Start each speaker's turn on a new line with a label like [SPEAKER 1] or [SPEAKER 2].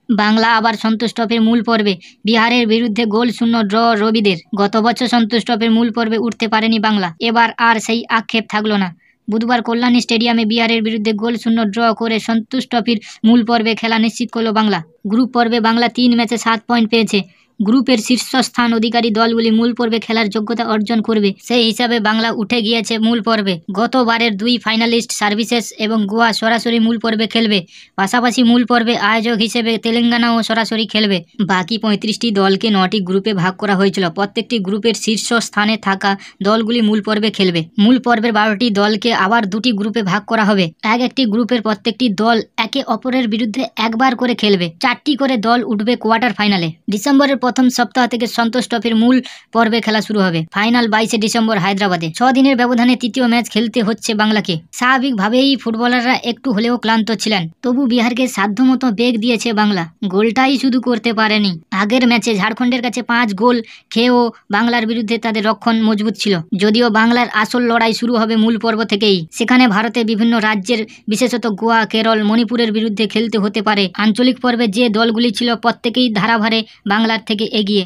[SPEAKER 1] বাংলা আবার সন্তোষ ট্রফির মূল পর্বে, বিহারের বিরুদ্ধে গোল শূন্য ড্র রবিদের। গত বছর সন্তোষ ট্রফির মূল পর্বে উঠতে পারেনি বাংলা, এবার আর সেই আক্ষেপ থাকলো না। বুধবার কল্যাণী স্টেডিয়ামে বিহারের বিরুদ্ধে গোল শূন্য ড্র করে সন্তোষ ট্রফির মূল পর্বে খেলা নিশ্চিত করল বাংলা। গ্রুপ পর্বে বাংলা 3 ম্যাচে 7 পয়েন্ট পেয়েছে। গ্রুপের শীর্ষস্থান অধিকারী দলগুলি মূল পর্বে খেলার যোগ্যতা অর্জন করবে, সেই হিসাবে বাংলা উঠে গিয়েছে মূল পর্বে। গতবারের 2 ফাইনালিস্ট সার্ভিসেস এবং গোয়া সরাসরি মূল পর্বে খেলবে। পাশাপাশি মূল পর্বে আয়োজক হিসেবে তেলেঙ্গানাও সরাসরি খেলবে। বাকি 35টি দলকে 9টি গ্রুপে ভাগ করা হয়েছিল। প্রত্যেকটি গ্রুপের শীর্ষ স্থানে থাকা দলগুলি মূল পর্বে খেলবে। মূল পর্বের 12টি দলকে আবার 2টি গ্রুপে ভাগ করা হবে। একটি গ্রুপের প্রত্যেকটি দল একে অপরের বিরুদ্ধে একবার করে খেলবে। 4টি করে দল উঠবে কোয়ার্টার ফাইনালে। ডিসেম্বরের প্রথম সপ্তাহ থেকে সন্তোষ ট্রফির মূল পর্বে খেলা শুরু হবে। ফাইনাল 22শে ডিসেম্বর হায়দ্রাবাদে। 6 দিনের ব্যবধানে তৃতীয় ম্যাচ খেলতে হচ্ছে বাংলাকে। স্বাভাবিকভাবেই ফুটবলাররা একটু হলেও ক্লান্ত ছিলেন, তবু বিহারকে সাধ্যমতো বেগ দিয়েছে বাংলা। গোলটাই শুধু করতে পারেনি। আগের ম্যাচে ঝাড়খণ্ডের কাছে 5 গোল খেয়েও বাংলার বিরুদ্ধে তাদের রক্ষণ মজবুত ছিল। যদিও বাংলার আসল লড়াই শুরু হবে মূল পর্ব থেকেই। সেখানে ভারতের বিভিন্ন রাজ্যের, বিশেষত গোয়া, কেরল, মণিপুরের বিরুদ্ধে খেলতে হতে পারে। আঞ্চলিক পর্বে যে দলগুলি ছিল প্রত্যেকেই ধারাভারে বাংলার থেকে এগিয়ে।